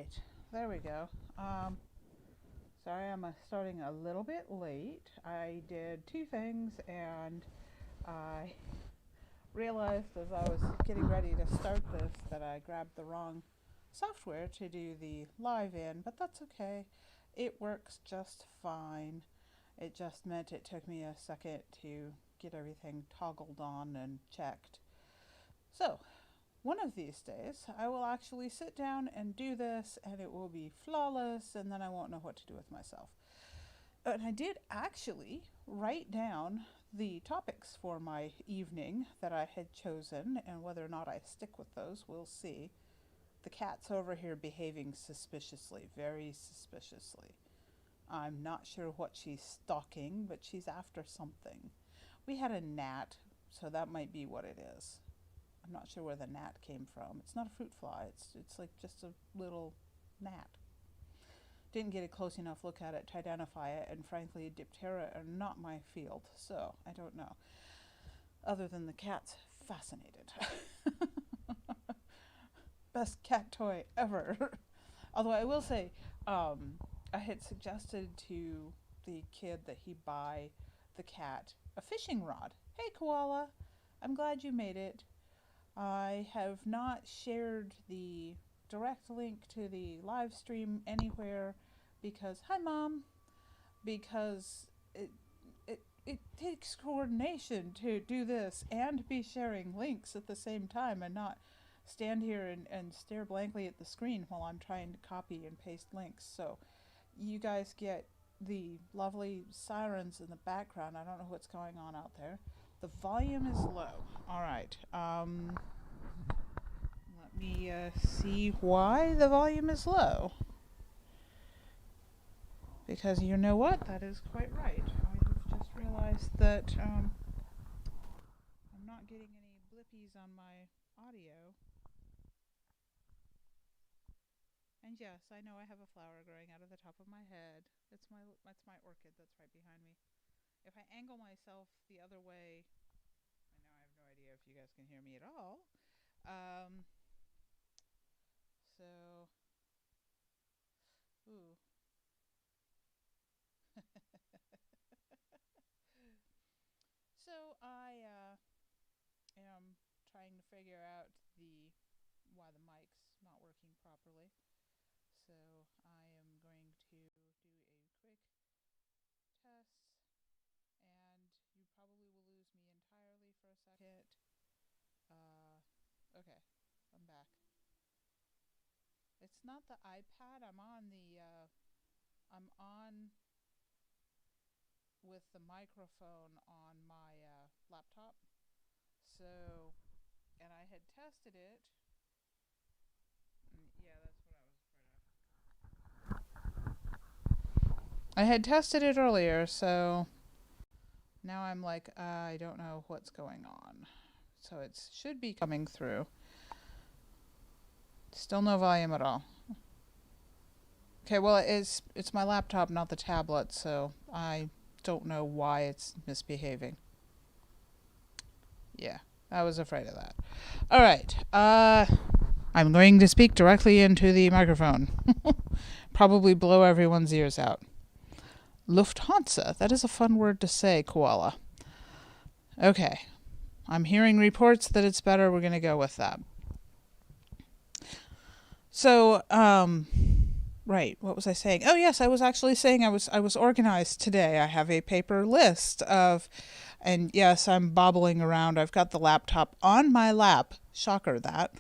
right, there we go. Sorry, I'm starting a little bit late. I did two things and I realized as I was getting ready to start this that I grabbed the wrong software to do the live in, but that's okay. It works just fine. It just meant it took me a second to get everything toggled on and checked. So, one of these days, I will actually sit down and do this, and it will be flawless, and then I won't know what to do with myself. And I did actually write down the topics for my evening that I had chosen, and whether or not I stick with those, we'll see. The cat's over here behaving suspiciously, very suspiciously. I'm not sure what she's stalking, but she's after something. We had a gnat, so that might be what it is. I'm not sure where the gnat came from. It's not a fruit fly. It's like just a little gnat. Didn't get a close enough look at it to identify it, and frankly, Diptera are not my field, so I don't know. Other than the cat's fascinated. Best cat toy ever. Although I will say, I had suggested to the kid that he buy the cat a fishing rod. Hey, koala, I'm glad you made it. I have not shared the direct link to the live stream anywhere because, hi Mom, because it takes coordination to do this and be sharing links at the same time and not stand here and stare blankly at the screen while I'm trying to copy and paste links. So you guys get the lovely sirens in the background. I don't know what's going on out there. The volume is low. All right. Let me see why the volume is low. Because you know what? That is quite right. I have just realized that I'm not getting any blippies on my audio. And yes, I know I have a flower growing out of the top of my head. That's my orchid that's right behind me. If I angle myself the other way, I know I have no idea if you guys can hear me at all. So, ooh. So I am trying to figure out why the mic's not working properly. So I am going to do a quick test, and you probably will lose me entirely for a second. Okay, I'm back. It's not the iPad. I'm on with the microphone on my laptop. So, and I had tested it. Yeah, that's what I was afraid of. I had tested it earlier, so now I'm like, I don't know what's going on. So it should be coming through. Still no volume at all. Okay, well, it's my laptop, not the tablet, so I don't know why it's misbehaving. Yeah, I was afraid of that. All right, I'm going to speak directly into the microphone. Probably blow everyone's ears out. Lufthansa, that is a fun word to say, koala. Okay, I'm hearing reports that it's better. We're going to go with that. So, right, what was I saying? Oh yes, I was actually saying I was organized today. I have a paper list of, and yes, I'm bobbling around. I've got the laptop on my lap. Shocker that.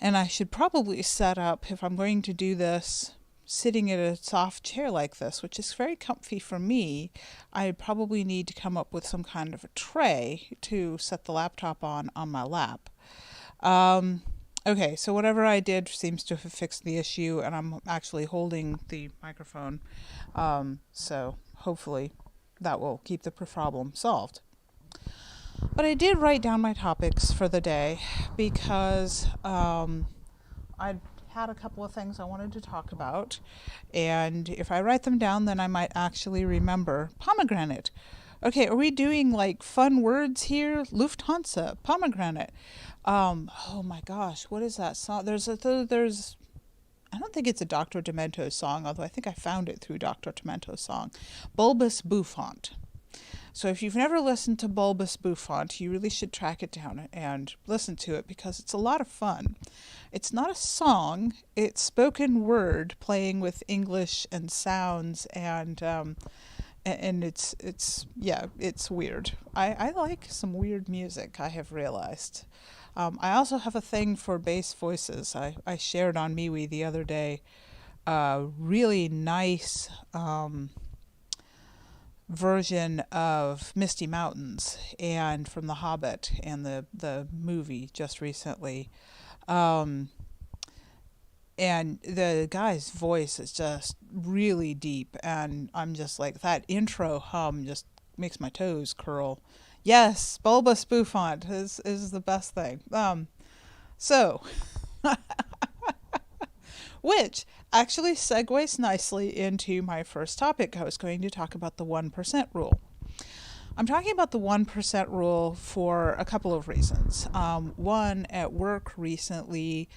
And I should probably set up, if I'm going to do this sitting in a soft chair like this, which is very comfy for me, I probably need to come up with some kind of a tray to set the laptop on my lap. Okay, so whatever I did seems to have fixed the issue, and I'm actually holding the microphone, so hopefully that will keep the problem solved. But I did write down my topics for the day because I'd had a couple of things I wanted to talk about, and if I write them down, then I might actually remember. Pomegranate. Okay, are we doing like fun words here? Lufthansa, pomegranate. Oh my gosh, what is that song? I don't think it's a Dr. Demento's song, although I think I found it through Dr. Demento's song, Bulbous Bouffant. So if you've never listened to Bulbous Bouffant, you really should track it down and listen to it because it's a lot of fun. It's not a song, it's spoken word playing with English and sounds, and it's weird. I like some weird music, I have realized. I also have a thing for bass voices. I shared on MeWe the other day a really nice version of Misty Mountains and from The Hobbit and the movie just recently. And the guy's voice is just really deep, and I'm just like, that intro hum just makes my toes curl. Yes, Bulbous Bouffant is the best thing. So, which actually segues nicely into my first topic. I was going to talk about the 1% rule. I'm talking about the 1% rule for a couple of reasons. One, at work recently,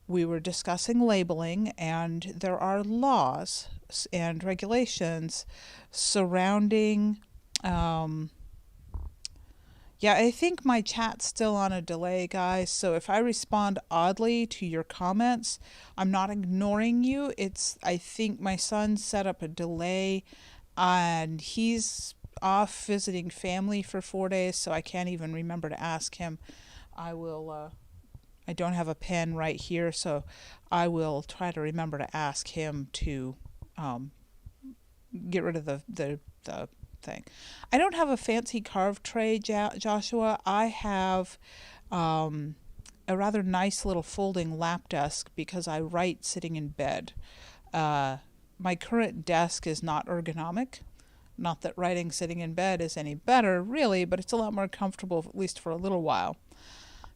we were discussing labeling, and there are laws and regulations surrounding. I think my chat's still on a delay, guys, so if I respond oddly to your comments, I'm not ignoring you. I think my son set up a delay, and he's off visiting family for 4 days, so I can't even remember to ask him. I don't have a pen right here, so I will try to remember to ask him to get rid of the thing. I don't have a fancy carved tray, Joshua. I have a rather nice little folding lap desk because I write sitting in bed. My current desk is not ergonomic. Not that writing sitting in bed is any better, really, but it's a lot more comfortable, at least for a little while.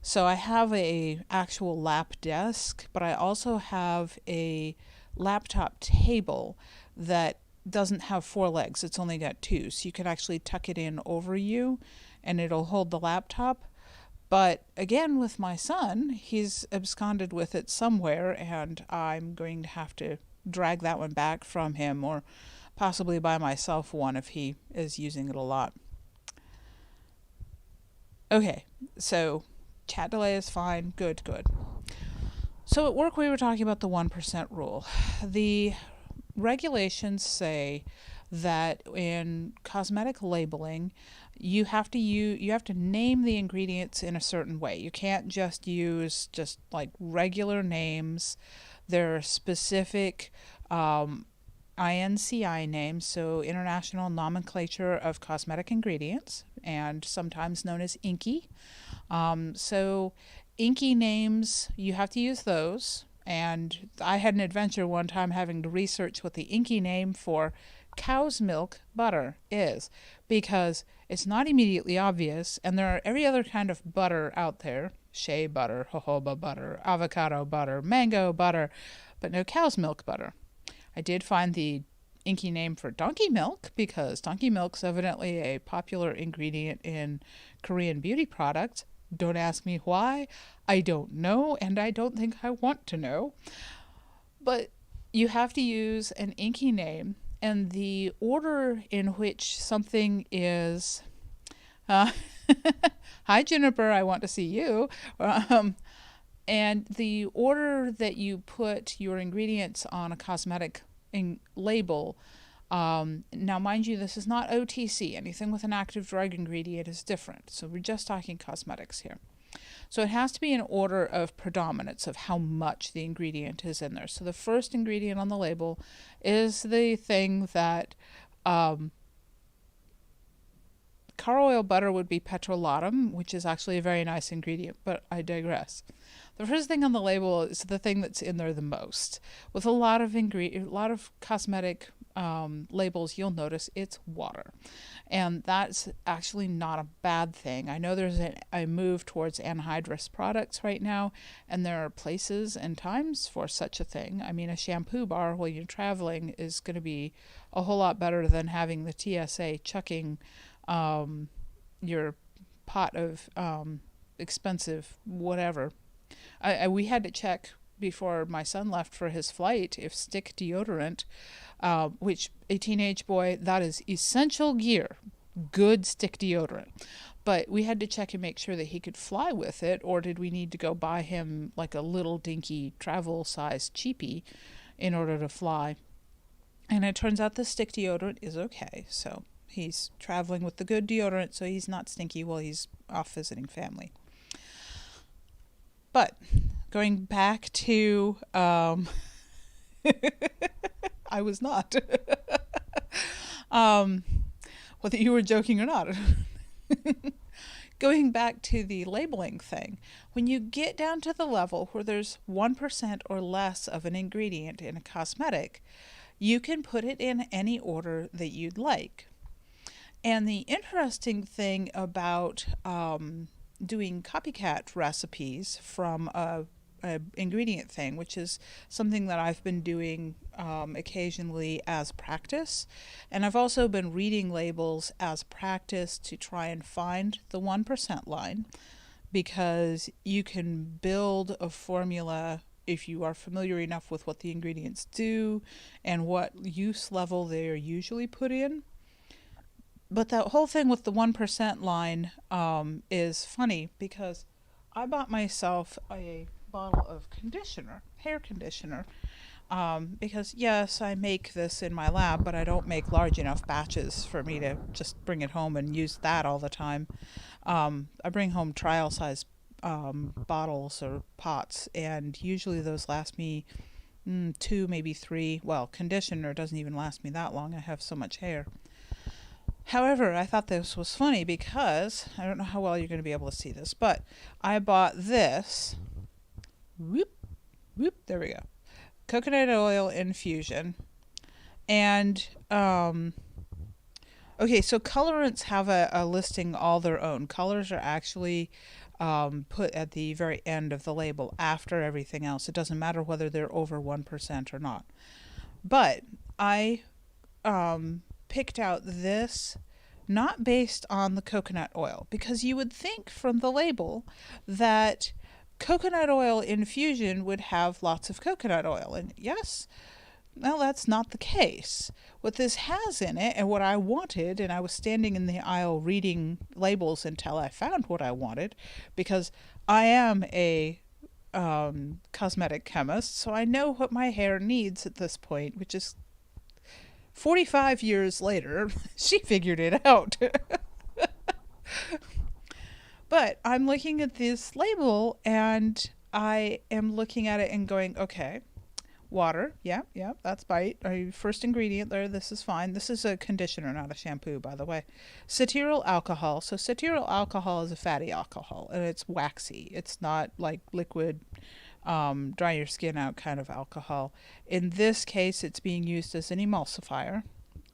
So I have a actual lap desk, but I also have a laptop table that doesn't have 4 legs. It's only got 2. So you can actually tuck it in over you and it'll hold the laptop. But again, with my son, he's absconded with it somewhere, and I'm going to have to drag that one back from him, or possibly buy myself one if he is using it a lot. Okay, so chat delay is fine. Good. So at work we were talking about the 1% rule. The regulations say that in cosmetic labeling, you have to name the ingredients in a certain way. You can't just use just like regular names. There are specific INCI names, so International Nomenclature of Cosmetic Ingredients, and sometimes known as INCI. So INCI names, you have to use those. And I had an adventure one time having to research what the INCI name for cow's milk butter is, because it's not immediately obvious, and there are every other kind of butter out there: shea butter, jojoba butter, avocado butter, mango butter, but no cow's milk butter. I did find the INCI name for donkey milk, because donkey milk's evidently a popular ingredient in Korean beauty products. Don't ask me why. I don't know, and I don't think I want to know. But you have to use an INCI name, and the order in which something is... Hi, Juniper, I want to see you. And the order that you put your ingredients on a cosmetic label... now, mind you, this is not OTC. Anything with an active drug ingredient is different. So we're just talking cosmetics here. So it has to be in order of predominance of how much the ingredient is in there. So the first ingredient on the label is the thing that car oil butter would be petrolatum, which is actually a very nice ingredient, but I digress. The first thing on the label is the thing that's in there the most. With a lot of cosmetic labels, you'll notice it's water. And that's actually not a bad thing. I know there's a move towards anhydrous products right now, and there are places and times for such a thing. I mean, a shampoo bar while you're traveling is going to be a whole lot better than having the TSA chucking your pot of expensive whatever. We had to check before my son left for his flight if stick deodorant, which a teenage boy, that is essential gear, good stick deodorant. But we had to check and make sure that he could fly with it, or did we need to go buy him like a little dinky travel-sized cheapie in order to fly? And it turns out the stick deodorant is okay. So he's traveling with the good deodorant, so he's not stinky while he's off visiting family. But going back to, I was not. Whether you were joking or not. Going back to the labeling thing, when you get down to the level where there's 1% or less of an ingredient in a cosmetic, you can put it in any order that you'd like. And the interesting thing about doing copycat recipes from a ingredient thing, which is something that I've been doing occasionally as practice, and I've also been reading labels as practice to try and find the 1% line, because you can build a formula if you are familiar enough with what the ingredients do and what use level they are usually put in. But that whole thing with the 1% line is funny, because I bought myself a bottle of conditioner, hair conditioner, because yes, I make this in my lab, but I don't make large enough batches for me to just bring it home and use that all the time. I bring home trial size bottles or pots, and usually those last me 2, maybe 3. Well, conditioner doesn't even last me that long. I have so much hair. However, I thought this was funny because, I don't know how well you're going to be able to see this, but I bought this, there we go, coconut oil infusion. And, okay, so colorants have a listing all their own. Colors are actually put at the very end of the label after everything else. It doesn't matter whether they're over 1% or not. But I picked out this not based on the coconut oil, because you would think from the label that coconut oil infusion would have lots of coconut oil. And yes, well, that's not the case. What this has in it, and what I wanted, and I was standing in the aisle reading labels until I found what I wanted, because I am a cosmetic chemist, so I know what my hair needs at this point, which is 45 years later. She figured it out. But I'm looking at this label, and I am looking at it and going, okay, water, yeah, that's right. First ingredient there, this is fine. This is a conditioner, not a shampoo, by the way. Cetyl alcohol. So cetyl alcohol is a fatty alcohol, and it's waxy. It's not like liquid, dry your skin out kind of alcohol. In this case, it's being used as an emulsifier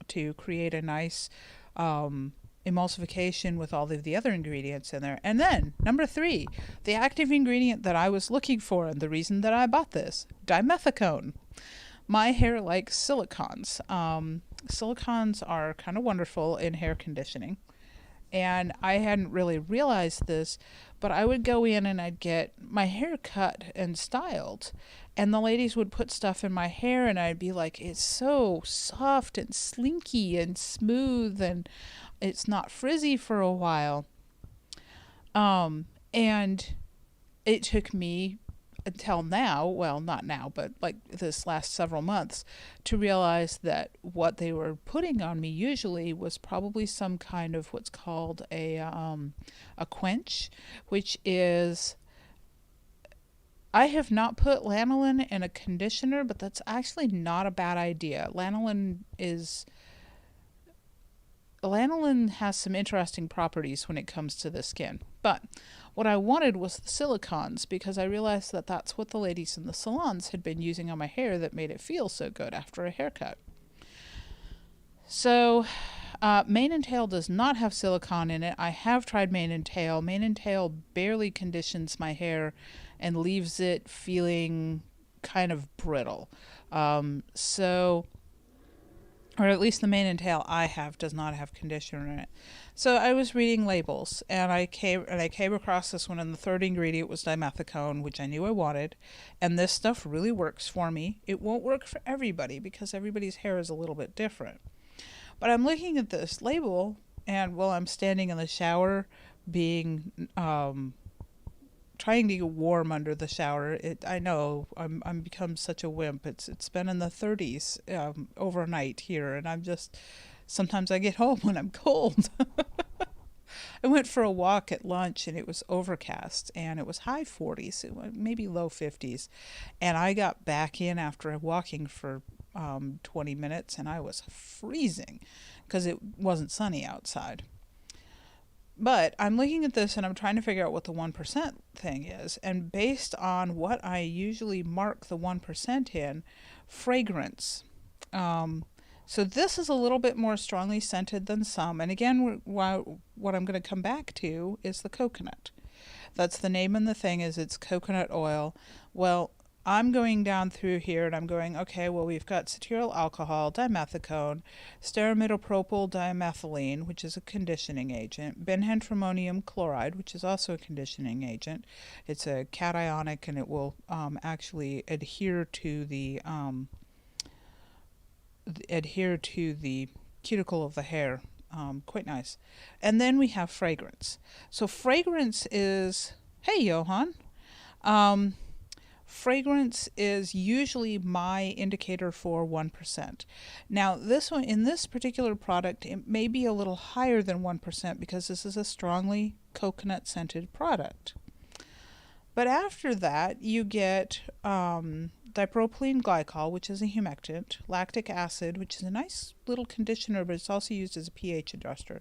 to create a nice emulsification with all of the other ingredients in there. And then, number 3, the active ingredient that I was looking for, and the reason that I bought this, dimethicone. My hair likes silicons. Silicons are kind of wonderful in hair conditioning. And I hadn't really realized this, but I would go in and I'd get my hair cut and styled, and the ladies would put stuff in my hair, and I'd be like, it's so soft and slinky and smooth, and it's not frizzy for a while. And it took me until now, well, not now, but like this last several months, to realize that what they were putting on me usually was probably some kind of what's called a quench, which is, I have not put lanolin in a conditioner, but that's actually not a bad idea. Lanolin has some interesting properties when it comes to the skin. But what I wanted was the silicons, because I realized that that's what the ladies in the salons had been using on my hair that made it feel so good after a haircut. So Mane and Tail does not have silicone in it. I have tried Mane and Tail. Mane and Tail barely conditions my hair and leaves it feeling kind of brittle. So or at least the mane and tail I have does not have conditioner in it. So I was reading labels, and I came across this one, and the third ingredient was dimethicone, which I knew I wanted, and this stuff really works for me. It won't work for everybody because everybody's hair is a little bit different. But I'm looking at this label, and while I'm standing in the shower, being trying to get warm under the shower. I know I'm become such a wimp. It's been in the 30s overnight here, and sometimes I get home when I'm cold. I went for a walk at lunch, and it was overcast, and it was high 40s, maybe low 50s, and I got back in after walking for 20 minutes, and I was freezing because it wasn't sunny outside. But I'm looking at this and I'm trying to figure out what the 1% thing is. And based on what I usually mark the 1% in, fragrance. So this is a little bit more strongly scented than some. And again, what I'm going to come back to is the coconut. That's the name in the thing, is it's coconut oil. Well, I'm going down through here and I'm going, okay, well, we've got cetyl alcohol, dimethicone, stearinimidopropyl dimethylene, which is a conditioning agent, benhentromonium chloride, which is also a conditioning agent. It's a cationic, and it will actually adhere to the cuticle of the hair. Quite nice. And then we have fragrance. So fragrance is, hey, Johan. Fragrance is usually my indicator for 1%. Now, this one, in this particular product, it may be a little higher than 1% because this is a strongly coconut scented product. But after that, you get dipropylene glycol, which is a humectant, lactic acid, which is a nice little conditioner, but it's also used as a pH adjuster,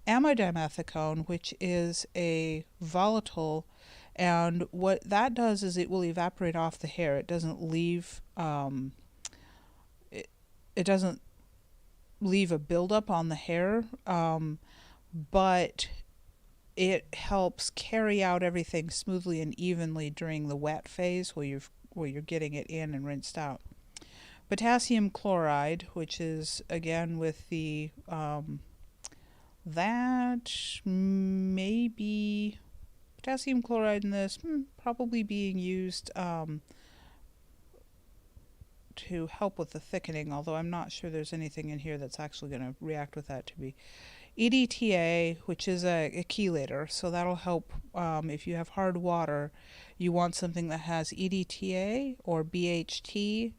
amidimethicone, which is a volatile. And what that does is it will evaporate off the hair. It doesn't leave it doesn't leave a buildup on the hair, but it helps carry out everything smoothly and evenly during the wet phase where you're getting it in and rinsed out. Potassium chloride, which is again with the that may be potassium chloride in this, probably being used to help with the thickening, although I'm not sure there's anything in here that's actually going to react with that to be. EDTA, which is a chelator, so that'll help if you have hard water. You want something that has EDTA or BHT.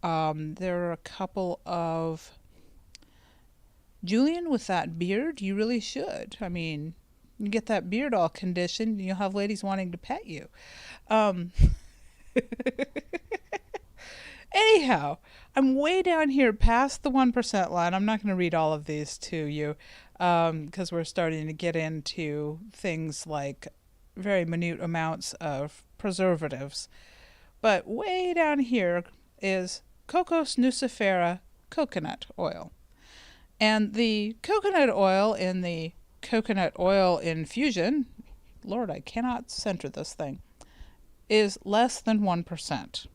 There are a couple of... Julian, with that beard, you really should. I mean, you get that beard all conditioned, and you'll have ladies wanting to pet you. Anyhow, I'm way down here past the 1% line. I'm not going to read all of these to you because we're starting to get into things like very minute amounts of preservatives. But way down here is Cocos nucifera coconut oil. And the coconut oil in the Coconut Oil Infusion, Lord, I cannot center this thing, is less than 1%.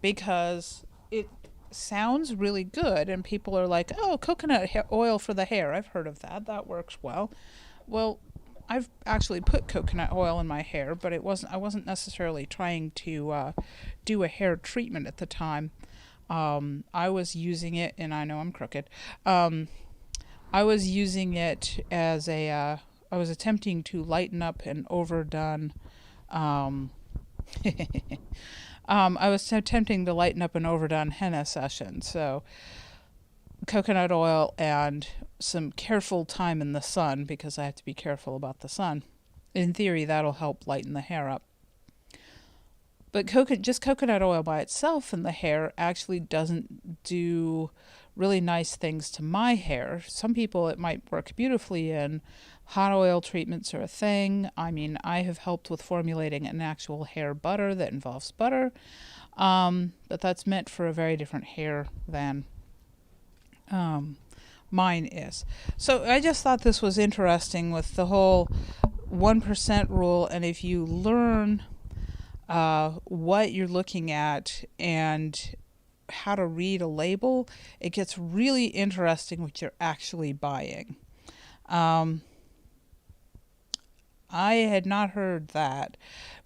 Because it sounds really good, and people are like, oh, coconut oil for the hair. I've heard of that. That works well. Well, I've actually put coconut oil in my hair, but I wasn't necessarily trying to do a hair treatment at the time. I was using it, and I know I'm crooked. I was using it as I was attempting to lighten up an overdone, I was attempting to lighten up an overdone henna session. So coconut oil and some careful time in the sun, because I have to be careful about the sun. In theory, that'll help lighten the hair up. But just coconut oil by itself in the hair actually doesn't do really nice things to my hair. Some people it might work beautifully in. Hot oil treatments are a thing. I mean, I have helped with formulating an actual hair butter that involves butter, but that's meant for a very different hair than mine is. So I just thought this was interesting with the whole 1% rule, and if you learn what you're looking at and how to read a label, it gets really interesting what you're actually buying. I had not heard that.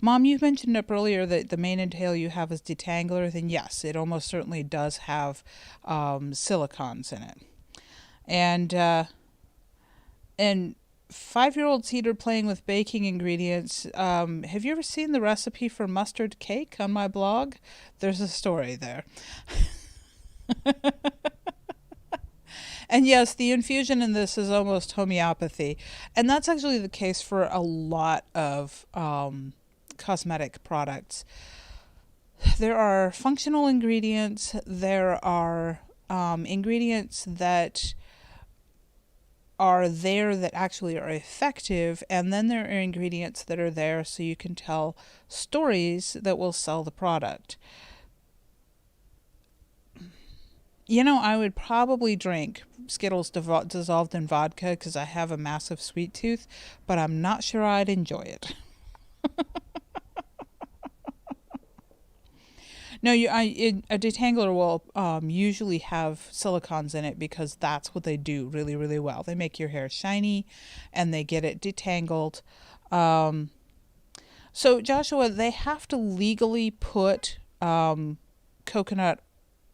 Mom, you mentioned up earlier that the mane and tail you have is detangler. Then yes, it almost certainly does have silicons in it. And 5-year-old Cedar playing with baking ingredients. Have you ever seen the recipe for mustard cake on my blog? There's a story there. And yes, the infusion in this is almost homeopathy. And that's actually the case for a lot of cosmetic products. There are functional ingredients. There are ingredients that are there that actually are effective, and then there are ingredients that are there so you can tell stories that will sell the product. You know, I would probably drink Skittles dissolved in vodka because I have a massive sweet tooth, but I'm not sure I'd enjoy it. No, a detangler will usually have silicons in it because that's what they do really, really well. They make your hair shiny and they get it detangled. So, Joshua, they have to legally put coconut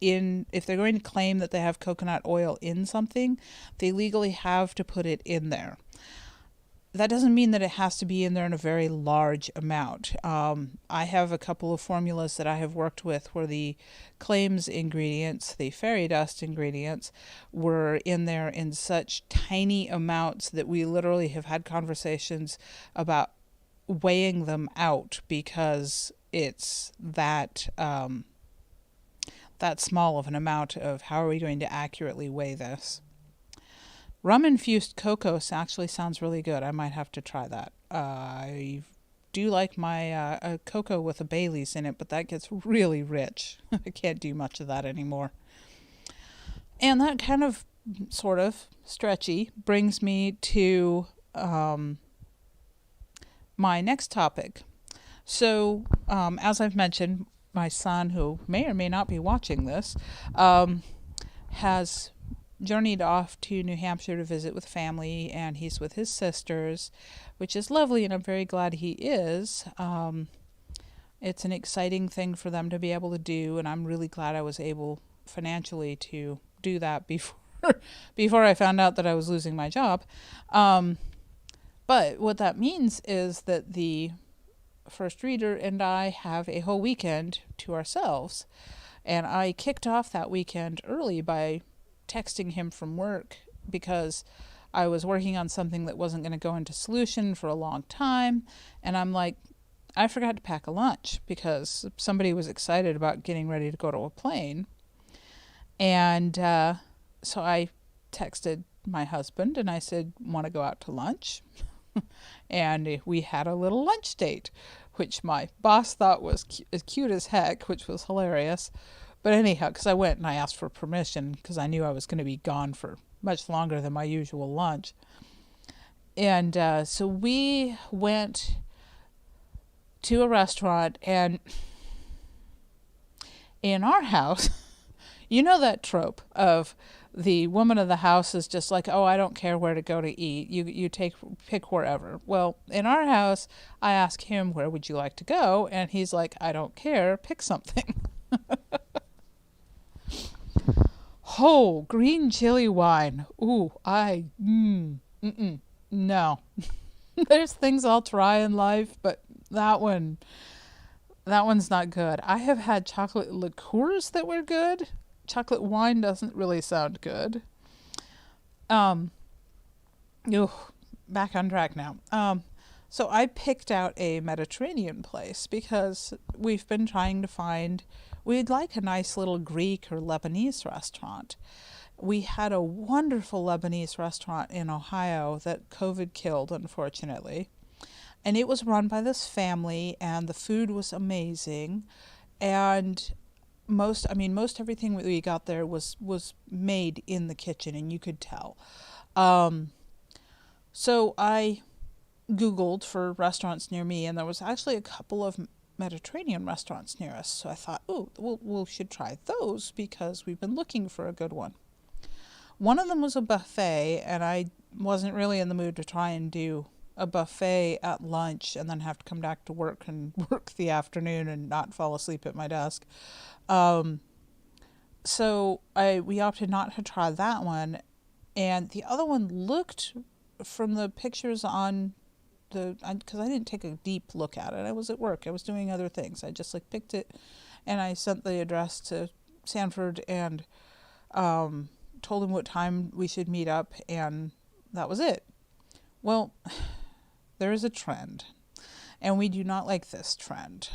in, if they're going to claim that they have coconut oil in something, they legally have to put it in there. That doesn't mean that it has to be in there in a very large amount. I have a couple of formulas that I have worked with where the claims ingredients, the fairy dust ingredients, were in there in such tiny amounts that we literally have had conversations about weighing them out because it's that small of an amount of how are we going to accurately weigh this. Rum-infused cocoa actually sounds really good. I might have to try that. I do like my cocoa with a Bailey's in it, but that gets really rich. I can't do much of that anymore. And that kind of, sort of, stretchy brings me to my next topic. So, as I've mentioned, my son, who may or may not be watching this, has journeyed off to New Hampshire to visit with family, and he's with his sisters, which is lovely, and I'm very glad he is. It's an exciting thing for them to be able to do, and I'm really glad I was able financially to do that before I found out that I was losing my job. But what that means is that the first reader and I have a whole weekend to ourselves, and I kicked off that weekend early by texting him from work because I was working on something that wasn't going to go into solution for a long time, and I'm like, I forgot to pack a lunch because somebody was excited about getting ready to go to a plane. And so I texted my husband and I said, want to go out to lunch? And we had a little lunch date, which my boss thought was cute as heck, which was hilarious. But anyhow, because I went and I asked for permission because I knew I was going to be gone for much longer than my usual lunch. And so we went to a restaurant, and in our house, you know that trope of the woman of the house is just like, oh, I don't care where to go to eat. You pick wherever. Well, in our house, I ask him, where would you like to go? And he's like, I don't care. Pick something. Oh, green chili wine. Ooh, no. There's things I'll try in life, but that one's not good. I have had chocolate liqueurs that were good. Chocolate wine doesn't really sound good. Back on track now. So I picked out a Mediterranean place because we've been trying to find, we'd like a nice little Greek or Lebanese restaurant. We had a wonderful Lebanese restaurant in Ohio that COVID killed, unfortunately. And it was run by this family, and the food was amazing. And most everything we got there was made in the kitchen, and you could tell. So I Googled for restaurants near me, and there was actually a couple of Mediterranean restaurants near us. So I thought, oh, we should try those because we've been looking for a good one. One of them was a buffet, and I wasn't really in the mood to try and do a buffet at lunch and then have to come back to work and work the afternoon and not fall asleep at my desk. So we opted not to try that one. And the other one looked, from the pictures on because I didn't take a deep look at it. I was at work. I was doing other things. I just picked it, and I sent the address to Sanford and told him what time we should meet up, and that was it. Well, there is a trend, and we do not like this trend.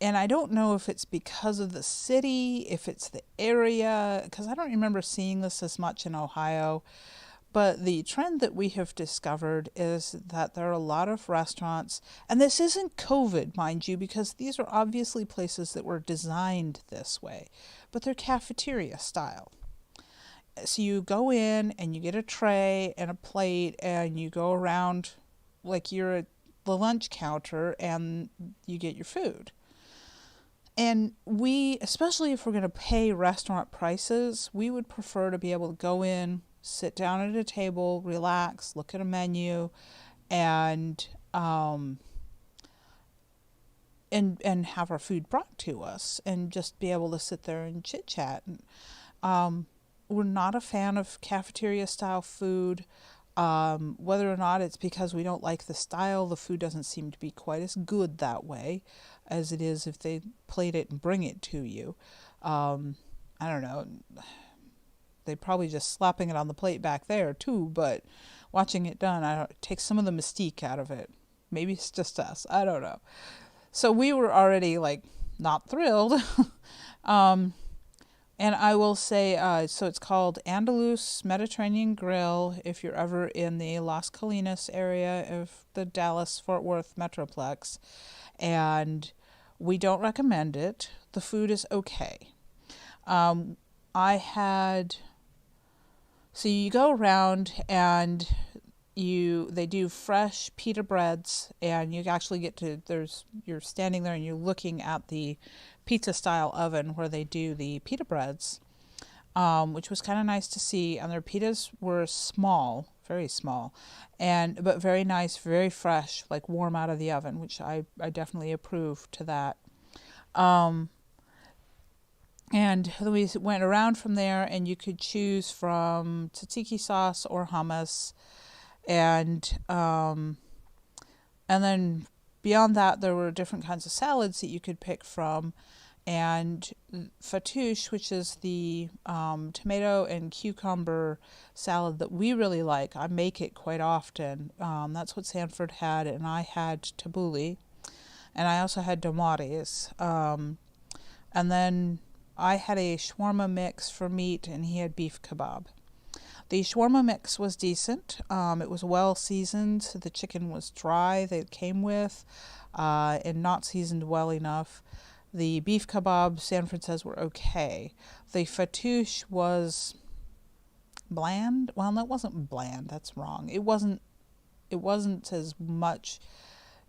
And I don't know if it's because of the city, if it's the area, because I don't remember seeing this as much in Ohio. But the trend that we have discovered is that there are a lot of restaurants, and this isn't COVID, mind you, because these are obviously places that were designed this way, but they're cafeteria style. So you go in and you get a tray and a plate and you go around like you're at the lunch counter and you get your food. And we, especially if we're going to pay restaurant prices, we would prefer to be able to go in, sit down at a table, relax, look at a menu, and have our food brought to us, and just be able to sit there and chit chat. We're not a fan of cafeteria style food. Whether or not it's because we don't like the style, the food doesn't seem to be quite as good that way as it is if they plate it and bring it to you. I don't know. They probably just slapping it on the plate back there too, but watching it done, it takes some of the mystique out of it. Maybe it's just us. I don't know. So we were already not thrilled. And I will say, so it's called Andalus Mediterranean Grill if you're ever in the Las Colinas area of the Dallas-Fort Worth Metroplex. And we don't recommend it. The food is okay. So you go around and they do fresh pita breads, and you actually get to, you're standing there and you're looking at the pizza style oven where they do the pita breads, which was kind of nice to see. And their pitas were small, very small, but very nice, very fresh, warm out of the oven, which I definitely approve to that. And we went around from there, and you could choose from tzatziki sauce or hummus, and then beyond that, there were different kinds of salads that you could pick from, and fattoush, which is the tomato and cucumber salad that we really like. I make it quite often. That's what Sanford had, and I had tabbouleh, and I also had domates, and then I had a shawarma mix for meat, and he had beef kebab. The shawarma mix was decent. It was well seasoned. The chicken was dry that it came with, and not seasoned well enough. The beef kebab, Sanford says, were okay. The fattoush was bland. Well, that wasn't bland. That's wrong. It wasn't as much.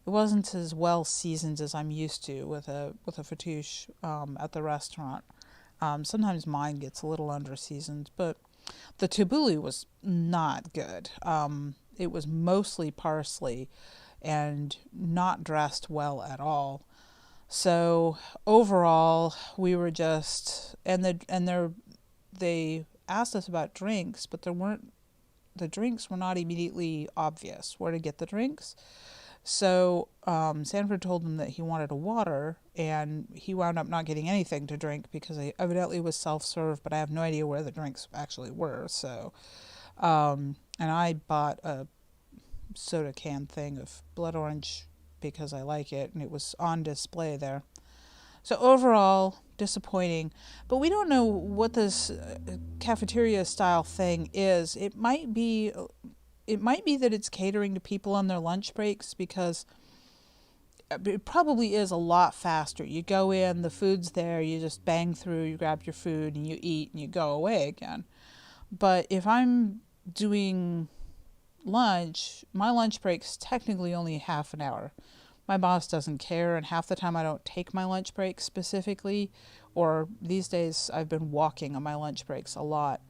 It wasn't as well seasoned as I'm used to with a fattoush at the restaurant. Sometimes mine gets a little under seasoned, but the tabbouleh was not good. It was mostly parsley and not dressed well at all. So overall, we were just, they asked us about drinks, but the drinks were not immediately obvious where to get the drinks. So Sanford told him that he wanted a water, and he wound up not getting anything to drink because it evidently was self-serve, but I have no idea where the drinks actually were. So, and I bought a soda can thing of blood orange because I like it, and it was on display there. So overall, disappointing. But we don't know what this cafeteria style thing is. It might be that it's catering to people on their lunch breaks, because it probably is a lot faster. You go in, the food's there, you just bang through, you grab your food, and you eat, and you go away again. But if I'm doing lunch, my lunch break's technically only half an hour, my boss doesn't care, and half the time I don't take my lunch break specifically, or these days I've been walking on my lunch breaks a lot.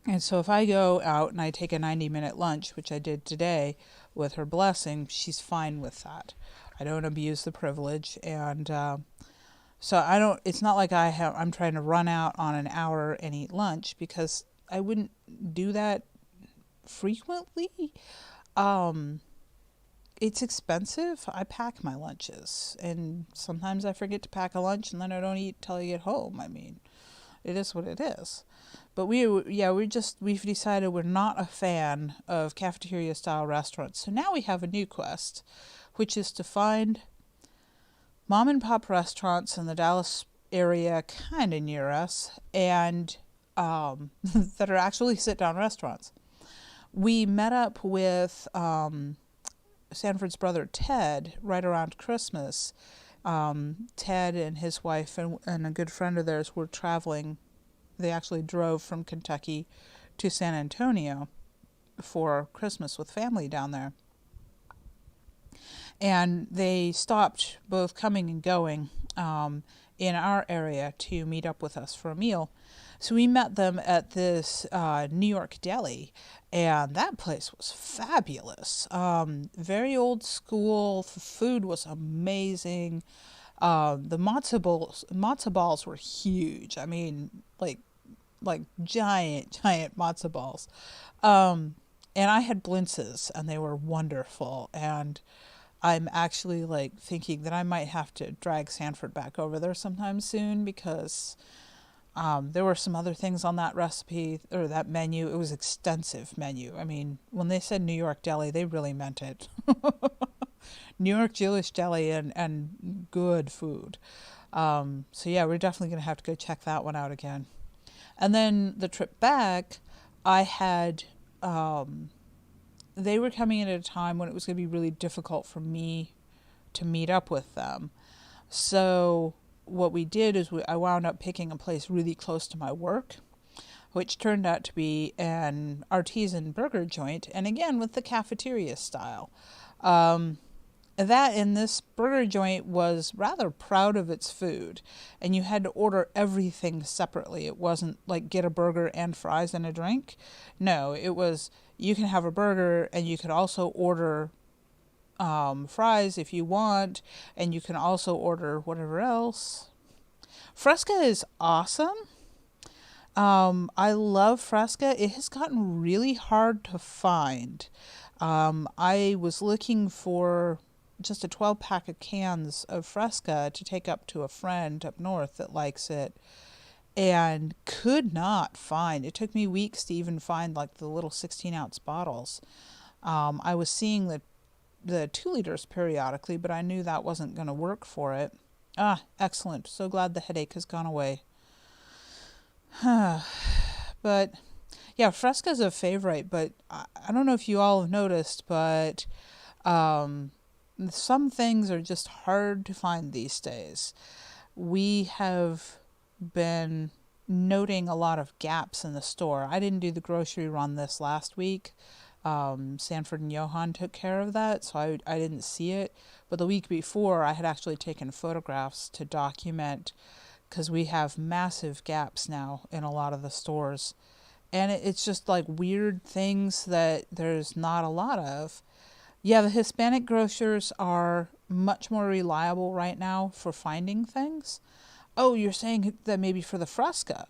And so if I go out and I take a 90-minute lunch, which I did today with her blessing, she's fine with that. I don't abuse the privilege, and so I don't. It's not like I'm trying to run out on an hour and eat lunch, because I wouldn't do that frequently. It's expensive. I pack my lunches, and sometimes I forget to pack a lunch, and then I don't eat till I get home. I mean, it is what it is. But we've decided we're not a fan of cafeteria style restaurants. So now we have a new quest, which is to find mom and pop restaurants in the Dallas area, kind of near us, and that are actually sit down restaurants. We met up with Sanford's brother Ted right around Christmas. Ted and his wife and a good friend of theirs were traveling. They actually drove from Kentucky to San Antonio for Christmas with family down there. And they stopped both coming and going in our area to meet up with us for a meal. So we met them at this New York deli, and that place was fabulous. Very old school. The food was amazing. The matzo balls were huge. I mean, like giant matzo balls. And I had blintzes, and they were wonderful. And I'm actually thinking that I might have to drag Sanford back over there sometime soon, because there were some other things on that recipe or that menu. It was extensive menu. I mean, when they said New York deli, they really meant it. New York Jewish deli and good food. So yeah, we're definitely going to have to go check that one out again. And then the trip back, I had, they were coming in at a time when it was going to be really difficult for me to meet up with them. So what we did is I wound up picking a place really close to my work, which turned out to be an artisan burger joint, and again with the cafeteria style. That in this burger joint was rather proud of its food, and you had to order everything separately. It wasn't like get a burger and fries and a drink. No, it was you can have a burger and you could also order fries if you want, and you can also order whatever else. Fresca is awesome. I love Fresca. It has gotten really hard to find. I was looking for just a 12-pack of cans of Fresca to take up to a friend up north that likes it, and could not find. It took me weeks to even find the little 16-ounce bottles. I was seeing the 2 liters periodically, but I knew that wasn't going to work for it. Excellent. So glad the headache has gone away. But yeah, Fresca's a favorite, but I don't know if you all have noticed, but some things are just hard to find these days. We have been noting a lot of gaps in the store. I didn't do the grocery run this last week. Sanford and Johan took care of that, so I didn't see it. But the week before, I had actually taken photographs to document, because we have massive gaps now in a lot of the stores. And it's just weird things that there's not a lot of. Yeah, the Hispanic grocers are much more reliable right now for finding things. Oh, you're saying that maybe for the Fresca.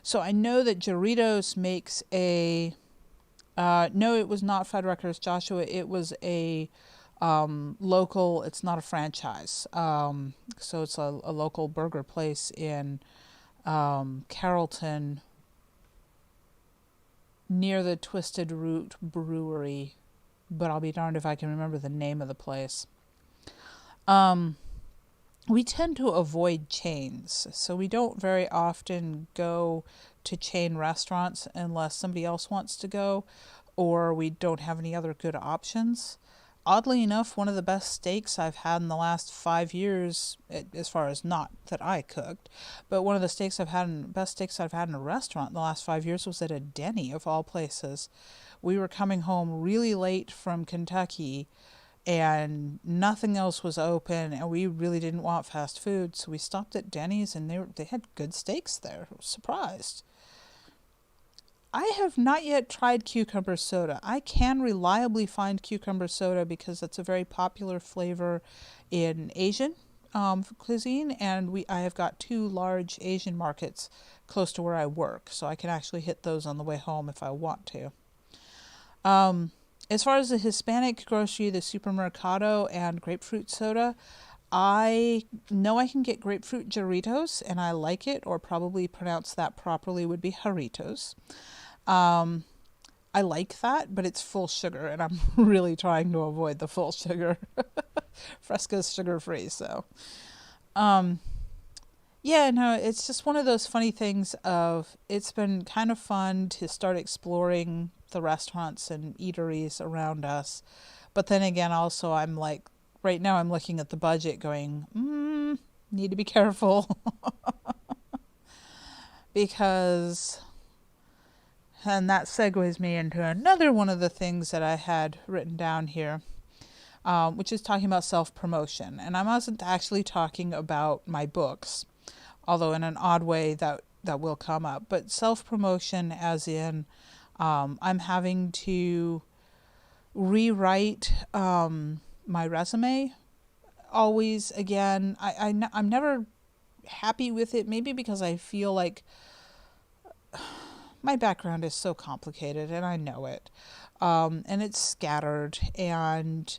So I know that Doritos makes a... no, it was not Fuddruckers, Joshua. It was a local... It's not a franchise. So it's a local burger place in Carrollton, near the Twisted Root Brewery. But I'll be darned if I can remember the name of the place. We tend to avoid chains, so we don't very often go to chain restaurants unless somebody else wants to go, or we don't have any other good options. Oddly enough, one of the best steaks I've had in the last 5 years, as far as not that I cooked, but one of the best steaks I've had in a restaurant in the last 5 years was at a Denny, of all places. We were coming home really late from Kentucky, and nothing else was open, and we really didn't want fast food, so we stopped at Denny's, and they had good steaks there. I was surprised. I have not yet tried cucumber soda. I can reliably find cucumber soda because it's a very popular flavor in Asian cuisine, and I have got 2 large Asian markets close to where I work, so I can actually hit those on the way home if I want to. As far as the Hispanic grocery, the supermercado and grapefruit soda, I know I can get grapefruit Jarritos, and I like it, or probably pronounce that properly would be Jarritos. I like that, but it's full sugar, and I'm really trying to avoid the full sugar. Fresca's sugar-free, so. Yeah, no, it's just one of those funny things of, it's been kind of fun to start exploring the restaurants and eateries around us. But then again, also, I'm like, right now I'm looking at the budget going, need to be careful. Because, and that segues me into another one of the things that I had written down here, which is talking about self-promotion. And I wasn't actually talking about my books, although in an odd way that will come up. But self-promotion as in, I'm having to rewrite my resume always again. I'm never happy with it, maybe because I feel like my background is so complicated, and I know it. And it's scattered, and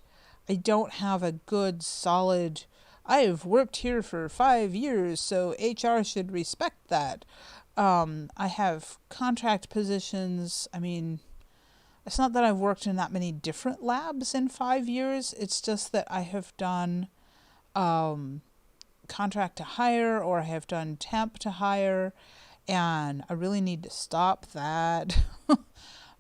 I don't have a good, solid, I've worked here for 5 years, so HR should respect that. I have contract positions. I mean, it's not that I've worked in that many different labs in 5 years. It's just that I have done contract to hire, or I have done temp to hire, and I really need to stop that.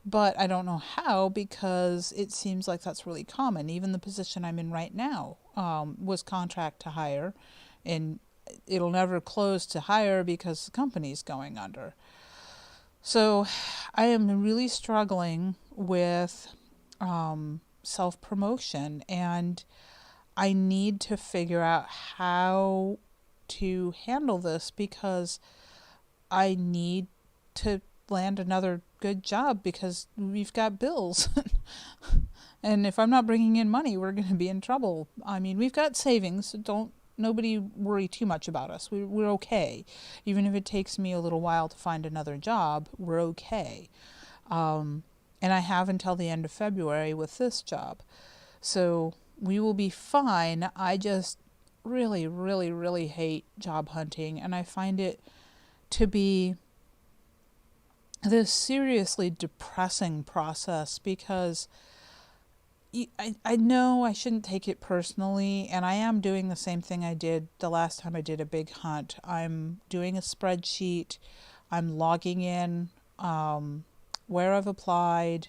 But I don't know how, because it seems like that's really common. Even the position I'm in right now was contract to hire, and it'll never close to hire because the company's going under. So I am really struggling with self-promotion, and I need to figure out how to handle this, because I need to land another good job, because we've got bills. And if I'm not bringing in money, we're going to be in trouble. I mean, we've got savings, so nobody worry too much about us. We're okay. Even if it takes me a little while to find another job, we're okay. And I have until the end of February with this job. So we will be fine. I just really, really, really hate job hunting, and I find it to be this seriously depressing process, because I know I shouldn't take it personally, and I am doing the same thing I did the last time I did a big hunt. I'm doing a spreadsheet. I'm logging in where I've applied,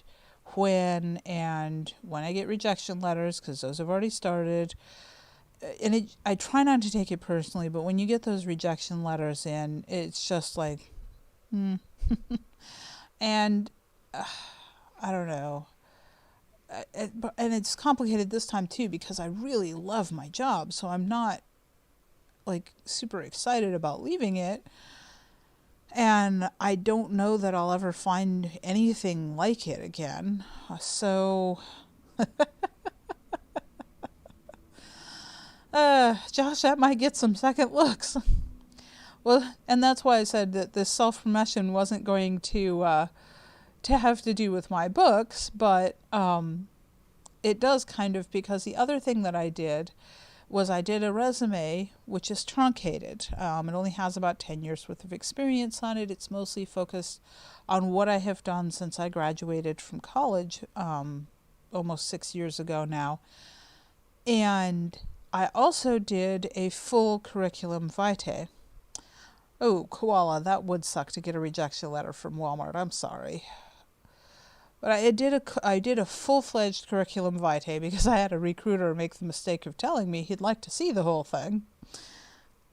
when, and when I get rejection letters, because those have already started. And I try not to take it personally, but when you get those rejection letters in, it's just like, and I don't know. And it's complicated this time too, because I really love my job, so I'm not like super excited about leaving it, and I don't know that I'll ever find anything like it again. So Josh, that might get some second looks. Well, and that's why I said that this self-promotion wasn't going to have to do with my books, but it does kind of, because the other thing that I did was I did a resume which is truncated. It only has about 10 years worth of experience on it. It's mostly focused on what I have done since I graduated from college almost 6 years ago now. And I also did a full curriculum vitae. Oh, koala, that would suck to get a rejection letter from Walmart. I'm sorry. But I did a full-fledged curriculum vitae, because I had a recruiter make the mistake of telling me he'd like to see the whole thing.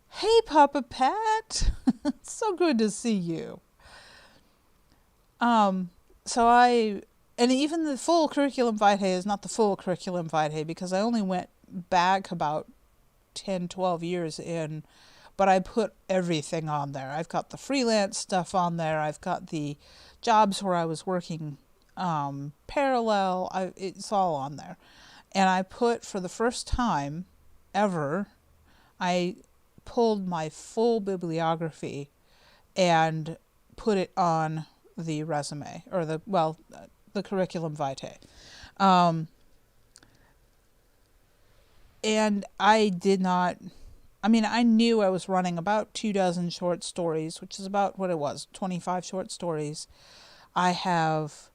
Hey, Papa Pat! It's so good to see you. So and even the full curriculum vitae is not the full curriculum vitae, because I only went back about 10, 12 years in, but I put everything on there. I've got the freelance stuff on there. I've got the jobs where I was working parallel. It's all on there. And I put, for the first time ever, I pulled my full bibliography and put it on the resume, or the curriculum vitae. And I did not, I knew I was running about 24 short stories, which is about what it was, 25 short stories. I have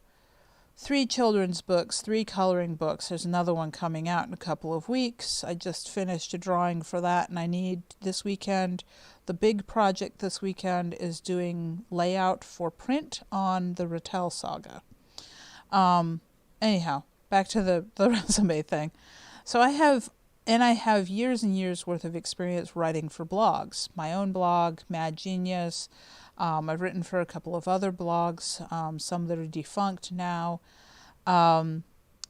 3 children's books, 3 coloring books. There's another one coming out in a couple of weeks. I just finished a drawing for that, and I need this weekend. The big project this weekend is doing layout for print on the Rattel saga. Anyhow, back to the resume thing. So I have years and years worth of experience writing for blogs. My own blog, Mad Genius. I've written for a couple of other blogs, some that are defunct now. The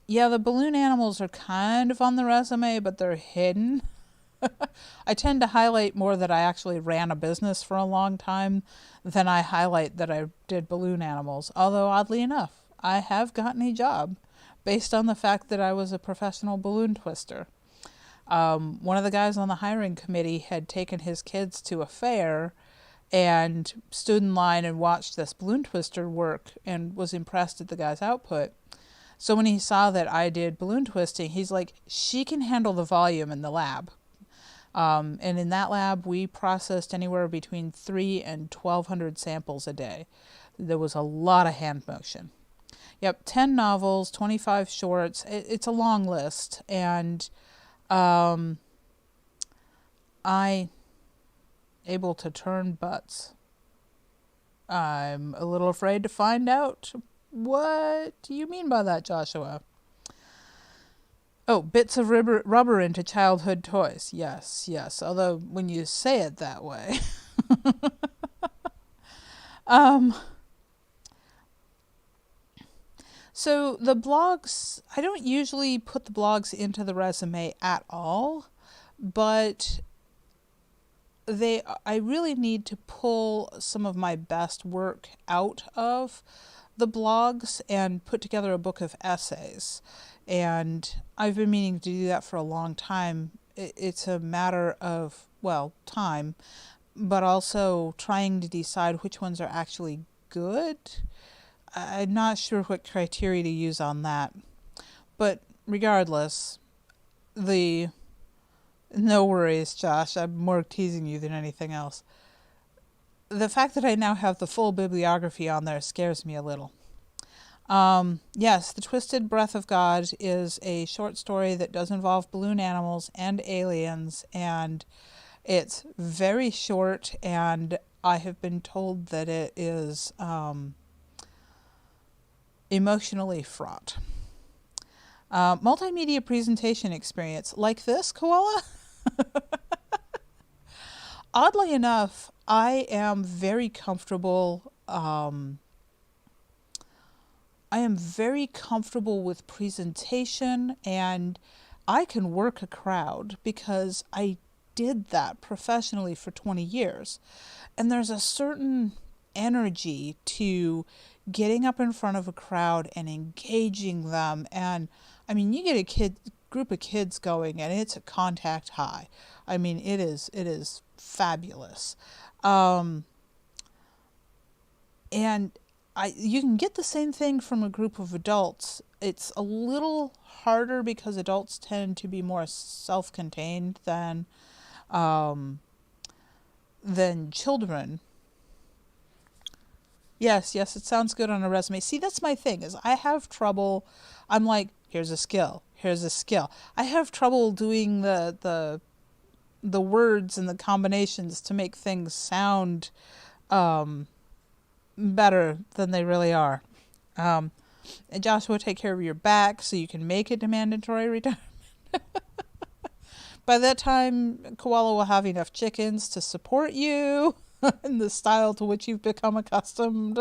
balloon animals are kind of on the resume, but they're hidden. I tend to highlight more that I actually ran a business for a long time than I highlight that I did balloon animals. Although, oddly enough, I have gotten a job based on the fact that I was a professional balloon twister. One of the guys on the hiring committee had taken his kids to a fair and stood in line and watched this balloon twister work and was impressed at the guy's output. So when he saw that I did balloon twisting, he's like, she can handle the volume in the lab. And in that lab, we processed anywhere between 3 and 1,200 samples a day. There was a lot of hand motion. Yep, 10 novels, 25 shorts. It's a long list. And I able to turn butts. I'm a little afraid to find out. What do you mean by that, Joshua? Oh, bits of rubber into childhood toys. Yes. Although when you say it that way. So the blogs, I don't usually put the blogs into the resume at all, but I really need to pull some of my best work out of the blogs and put together a book of essays. And I've been meaning to do that for a long time. It's a matter of, time, but also trying to decide which ones are actually good. I'm not sure what criteria to use on that. But regardless, no worries, Josh. I'm more teasing you than anything else. The fact that I now have the full bibliography on there scares me a little. Yes, The Twisted Breath of God is a short story that does involve balloon animals and aliens, and it's very short, and I have been told that it is emotionally fraught. Multimedia presentation experience. Like this, Koala? Oddly enough, I am very comfortable. I am very comfortable with presentation, and I can work a crowd because I did that professionally for 20 years. And there's a certain energy to getting up in front of a crowd and engaging them. And you get a group of kids going, and it's a contact high. It is fabulous. And you can get the same thing from a group of adults. It's a little harder because adults tend to be more self-contained than children. Yes, it sounds good on a resume. See, that's my thing, is I have trouble. I'm like, here's a skill. I have trouble doing the words and the combinations to make things sound better than they really are. And Joshua, take care of your back so you can make it to mandatory retirement. By that time, Koala will have enough chickens to support you in the style to which you've become accustomed.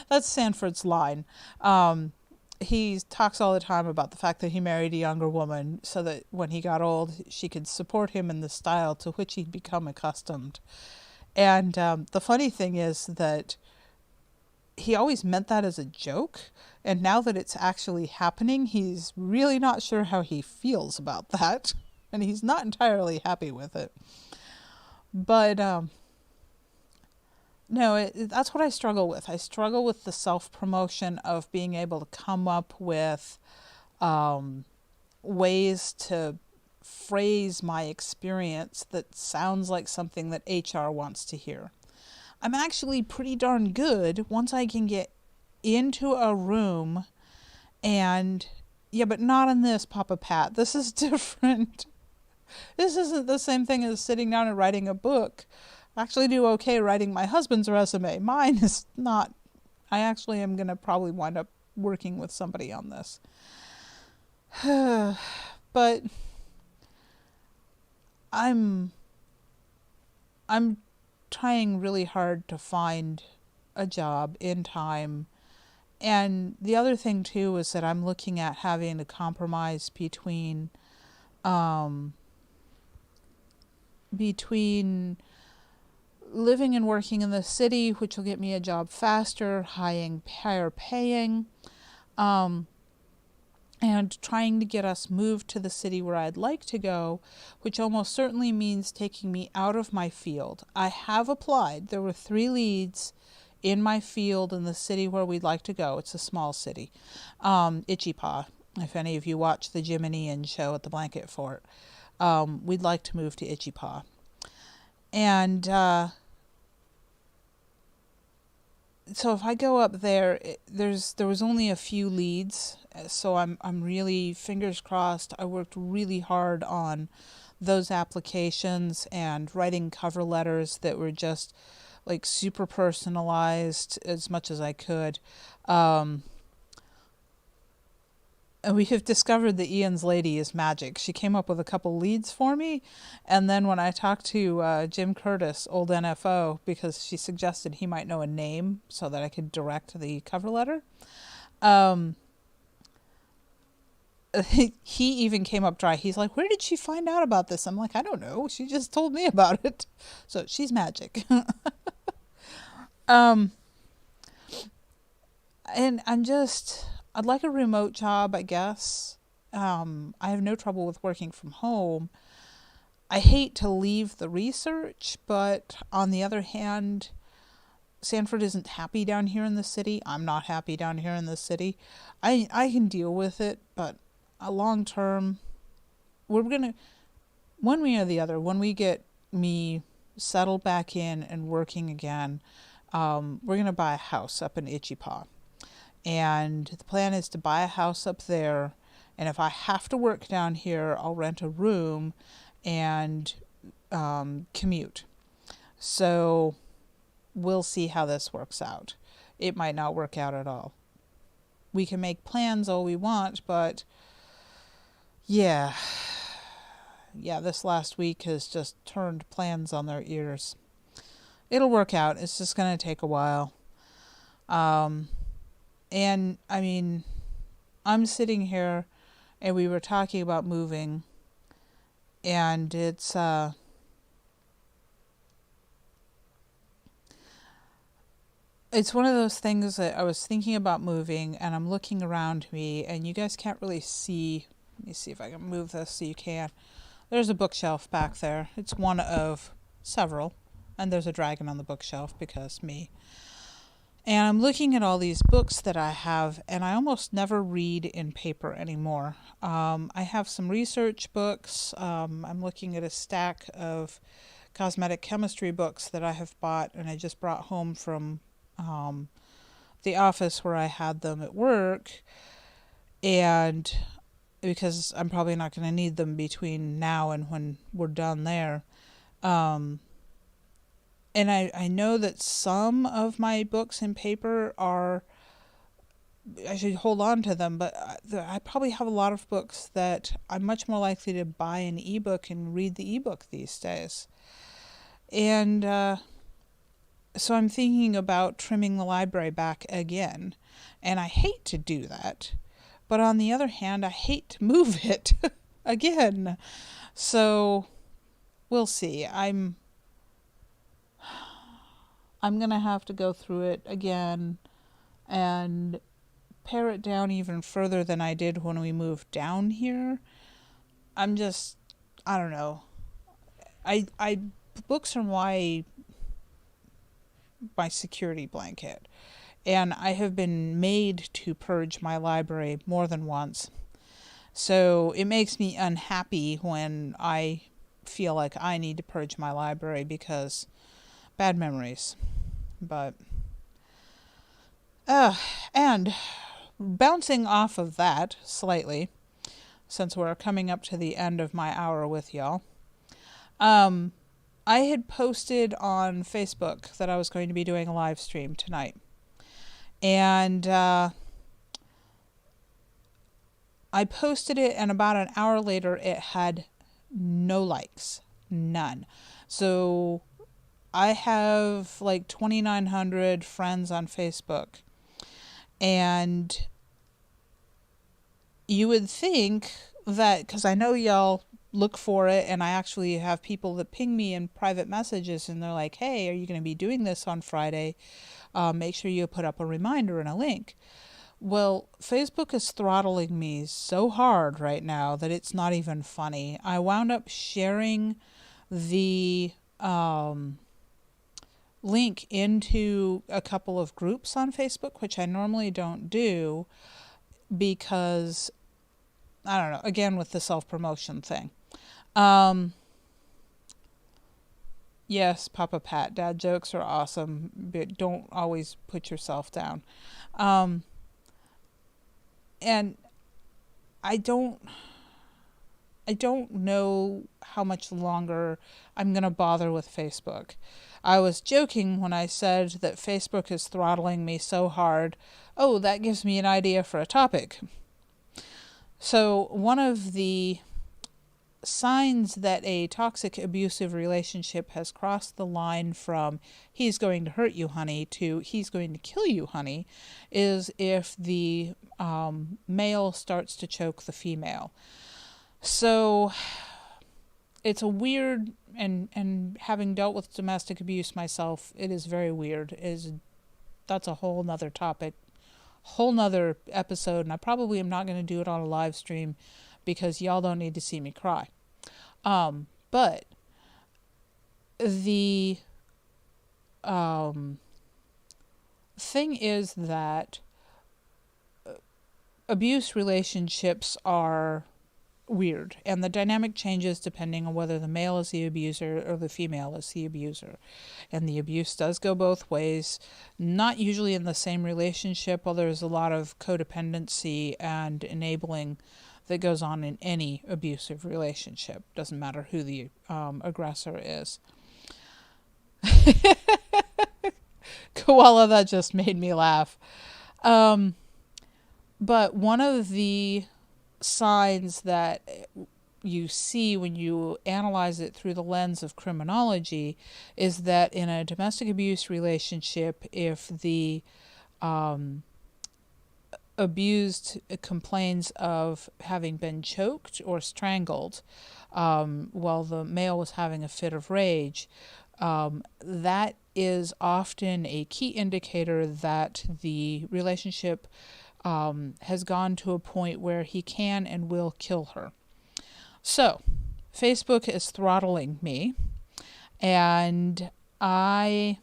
That's Sanford's line. He talks all the time about the fact that he married a younger woman so that when he got old, she could support him in the style to which he'd become accustomed. And the funny thing is that he always meant that as a joke. And now that it's actually happening, he's really not sure how he feels about that. And he's not entirely happy with it. But no, that's what I struggle with. I struggle with the self-promotion of being able to come up with ways to phrase my experience that sounds like something that HR wants to hear. I'm actually pretty darn good once I can get into a room and, yeah, but not in this, Papa Pat. This is different. This isn't the same thing as sitting down and writing a book. I actually do okay writing my husband's resume. Mine is not. I actually am going to probably wind up working with somebody on this. But I'm trying really hard to find a job in time. And the other thing too is that I'm looking at having to compromise between living and working in the city, which will get me a job faster, higher paying, and trying to get us moved to the city where I'd like to go, which almost certainly means taking me out of my field. I have applied. There were 3 leads in my field in the city where we'd like to go. It's a small city. Itchypaw, if any of you watch the Jim and Ian show at the Blanket Fort. We'd like to move to Itchypaw. And so if I go up there, there was only a few leads, so I'm really, fingers crossed. I worked really hard on those applications and writing cover letters that were just like super personalized as much as I could. And we have discovered that Ian's lady is magic. She came up with a couple leads for me, and then when I talked to Jim Curtis, old NFO, because she suggested he might know a name so that I could direct the cover letter, he even came up dry. He's like, "Where did she find out about this?" I'm like, "I don't know. She just told me about it." So she's magic. And I'd like a remote job, I guess. I have no trouble with working from home. I hate to leave the research, but on the other hand, Sanford isn't happy down here in the city. I'm not happy down here in the city. I can deal with it, but a long term, we're going to, one way or the other, when we get me settled back in and working again, we're going to buy a house up in Itchypaw. And the plan is to buy a house up there, and if I have to work down here, I'll rent a room and commute. So we'll see how this works out. It might not work out at all. We can make plans all we want, but yeah, this last week has just turned plans on their ears. It'll work out. It's just going to take a while. And I mean, I'm sitting here and we were talking about moving, and it's one of those things that I was thinking about moving, and I'm looking around me, and you guys can't really see. Let me see if I can move this so you can. There's a bookshelf back there. It's one of several, and there's a dragon on the bookshelf because me. And I'm looking at all these books that I have, and I almost never read in paper anymore. I have some research books. I'm looking at a stack of cosmetic chemistry books that I have bought, and I just brought home from the office where I had them at work, and because I'm probably not going to need them between now and when we're done there. And I know that some of my books in paper are, I should hold on to them, but I probably have a lot of books that I'm much more likely to buy an ebook and read the ebook these days. And so I'm thinking about trimming the library back again. And I hate to do that. But on the other hand, I hate to move it again. So we'll see. I'm going to have to go through it again and pare it down even further than I did when we moved down here. I don't know. Books are my security blanket. And I have been made to purge my library more than once. So it makes me unhappy when I feel like I need to purge my library because bad memories. But, and bouncing off of that slightly, since we're coming up to the end of my hour with y'all, I had posted on Facebook that I was going to be doing a live stream tonight. And I posted it, and about an hour later, it had no likes. None. So I have like 2,900 friends on Facebook. And you would think that, because I know y'all look for it, and I actually have people that ping me in private messages, and they're like, hey, are you going to be doing this on Friday? Make sure you put up a reminder and a link. Well, Facebook is throttling me so hard right now that it's not even funny. I wound up sharing the link into a couple of groups on Facebook, which I normally don't do because, I don't know, again with the self-promotion thing. Yes, Papa Pat, dad jokes are awesome, but don't always put yourself down. And I don't know how much longer I'm going to bother with Facebook. I was joking when I said that Facebook is throttling me so hard. Oh, that gives me an idea for a topic. So one of the signs that a toxic, abusive relationship has crossed the line from he's going to hurt you, honey, to he's going to kill you, honey, is if the male starts to choke the female. So it's a weird, and having dealt with domestic abuse myself, it is very weird. That's a whole nother topic, whole nother episode, and I probably am not going to do it on a live stream because y'all don't need to see me cry. But the thing is that abuse relationships are weird, and the dynamic changes depending on whether the male is the abuser or the female is the abuser. And the abuse does go both ways, not usually in the same relationship, while there's a lot of codependency and enabling that goes on in any abusive relationship. Doesn't matter who the aggressor is. Koala, that just made me laugh. But one of the signs that you see when you analyze it through the lens of criminology is that in a domestic abuse relationship, if the abused complains of having been choked or strangled while the male was having a fit of rage, that is often a key indicator that the relationship has gone to a point where he can and will kill her. So, Facebook is throttling me, and I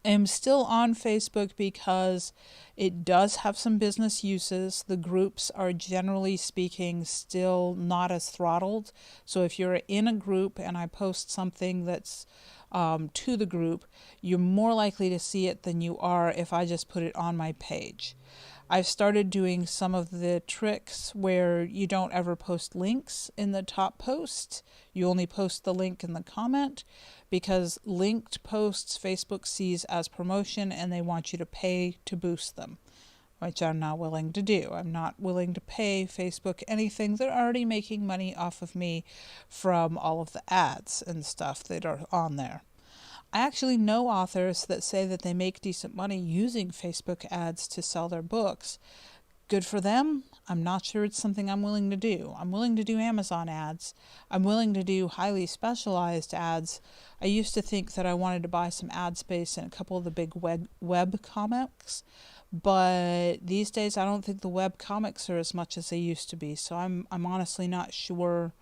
am still on Facebook because it does have some business uses. The groups are, generally speaking, still not as throttled. So if you're in a group and I post something that's to the group, you're more likely to see it than you are if I just put it on my page. I've started doing some of the tricks where you don't ever post links in the top post. You only post the link in the comment, because linked posts Facebook sees as promotion and they want you to pay to boost them, which I'm not willing to do. I'm not willing to pay Facebook anything. They're already making money off of me from all of the ads and stuff that are on there. I actually know authors that say that they make decent money using Facebook ads to sell their books. Good for them. I'm not sure it's something I'm willing to do. I'm willing to do Amazon ads. I'm willing to do highly specialized ads. I used to think that I wanted to buy some ad space in a couple of the big web comics, but these days I don't think the web comics are as much as they used to be. So I'm honestly not sure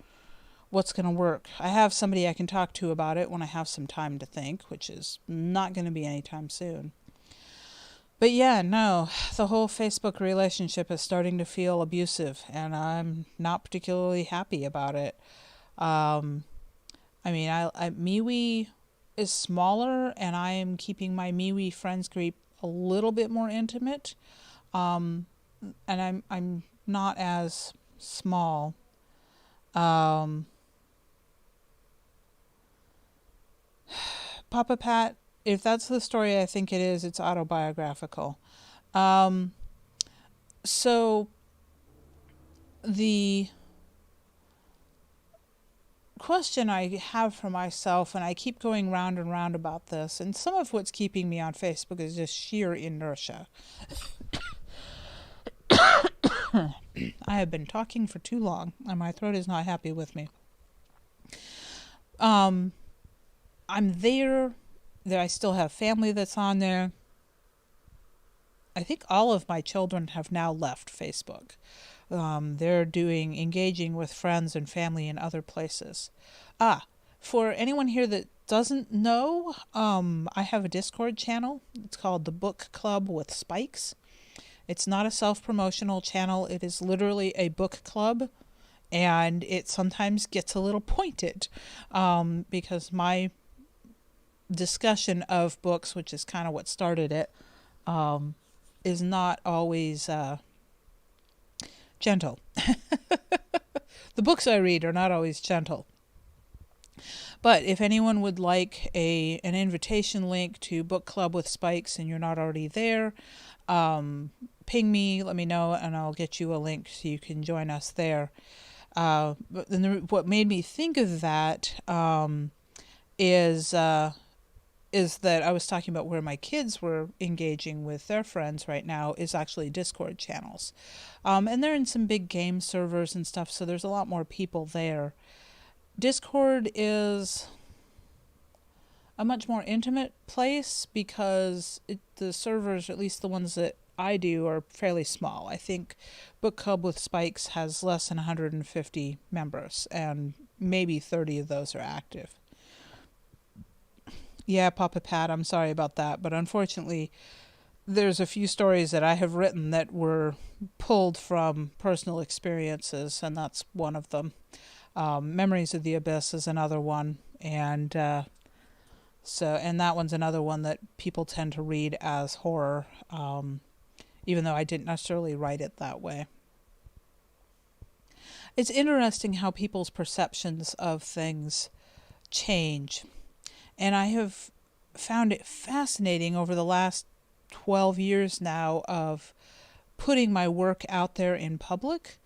what's going to work. I have somebody I can talk to about it when I have some time to think, which is not going to be anytime soon. But yeah, no, the whole Facebook relationship is starting to feel abusive, and I'm not particularly happy about it. I mean, MeWe is smaller, and I am keeping my MeWe friends group a little bit more intimate, and I'm not as small. Papa Pat, if that's the story I think it is, it's autobiographical. So the question I have for myself, and I keep going round and round about this, and some of what's keeping me on Facebook is just sheer inertia. I have been talking for too long, and my throat is not happy with me. I'm there. I still have family that's on there. I think all of my children have now left Facebook. They're engaging with friends and family in other places. For anyone here that doesn't know, I have a Discord channel. It's called The Book Club with Spikes. It's not a self-promotional channel. It is literally a book club, and it sometimes gets a little pointed because my discussion of books, which is kind of what started it, is not always gentle. The books I read are not always gentle. But if anyone would like an invitation link to Book Club with Spikes and you're not already there, ping me, let me know, and I'll get you a link so you can join us there. But then what made me think of that is that I was talking about where my kids were engaging with their friends right now is actually Discord channels. And they're in some big game servers and stuff, so there's a lot more people there. Discord is a much more intimate place because the servers, at least the ones that I do, are fairly small. I think Book Club with Spikes has less than 150 members, and maybe 30 of those are active. Yeah, Papa Pat, I'm sorry about that, but unfortunately, there's a few stories that I have written that were pulled from personal experiences, and that's one of them. Memories of the Abyss is another one, and that one's another one that people tend to read as horror, even though I didn't necessarily write it that way. It's interesting how people's perceptions of things change. And I have found it fascinating over the last 12 years now of putting my work out there in public.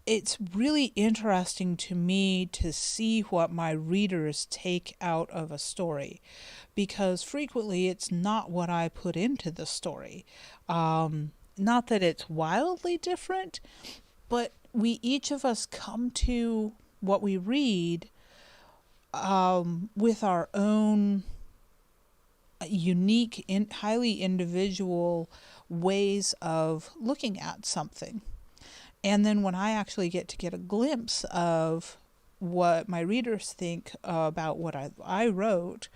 It's really interesting to me to see what my readers take out of a story, because frequently it's not what I put into the story. Not that it's wildly different, but we each of us come to what we read with our own unique, highly individual ways of looking at something. And then when I actually get a glimpse of what my readers think about what I wrote,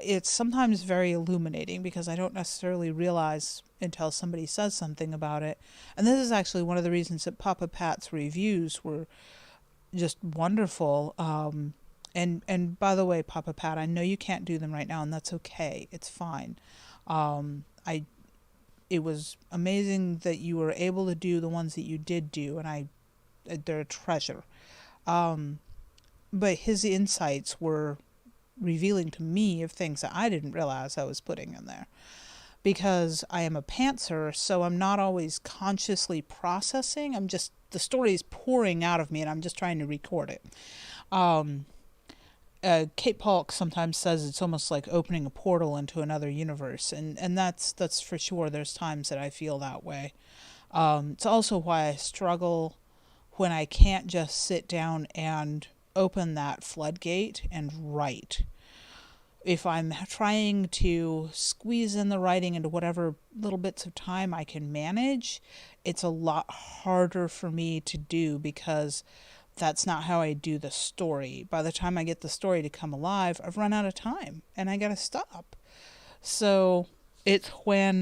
it's sometimes very illuminating because I don't necessarily realize until somebody says something about it. And this is actually one of the reasons that Papa Pat's reviews were just wonderful. And by the way, Papa Pat, I know you can't do them right now, and that's okay. It's fine. It was amazing that you were able to do the ones that you did do, and they're a treasure. But his insights were revealing to me of things that I didn't realize I was putting in there. Because I am a pantser, so I'm not always consciously processing. The story is pouring out of me, and I'm just trying to record it. Kate Polk sometimes says it's almost like opening a portal into another universe, and that's for sure. There's times that I feel that way. It's also why I struggle when I can't just sit down and open that floodgate and write. If I'm trying to squeeze in the writing into whatever little bits of time I can manage, it's a lot harder for me to do because that's not how I do the story. By the time I get the story to come alive, I've run out of time and I gotta stop. So it's when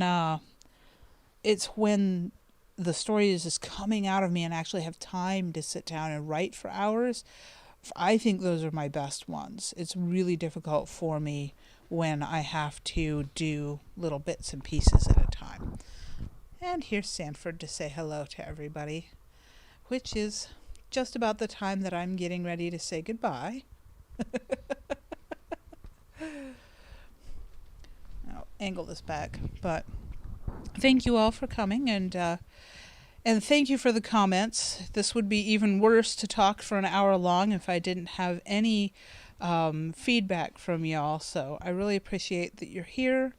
the story is just coming out of me and I actually have time to sit down and write for hours. I think those are my best ones. It's really difficult for me when I have to do little bits and pieces at a time. And here's Sanford to say hello to everybody, which is just about the time that I'm getting ready to say goodbye. I'll angle this back, but thank you all for coming, and thank you for the comments. This would be even worse to talk for an hour long if I didn't have any feedback from y'all. So I really appreciate that you're here,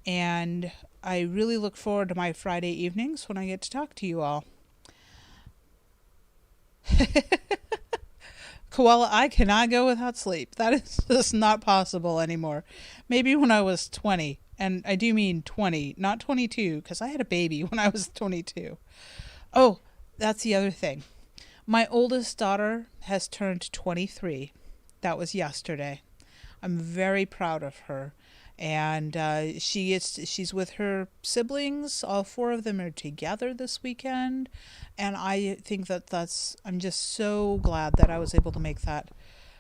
and I really look forward to my Friday evenings when I get to talk to you all. Koala, I cannot go without sleep. That is just not possible anymore. Maybe when I was 20, and I do mean 20, not 22, because I had a baby when I was 22. Oh, that's the other thing. My oldest daughter has turned 23. That was yesterday. I'm very proud of her. And she's with her siblings. All four of them are together this weekend. And I think I'm just so glad that I was able to make that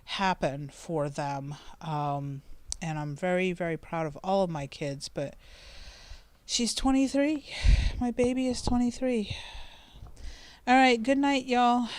happen for them. And I'm very, very proud of all of my kids. But she's 23. My baby is 23. All right, good night, y'all.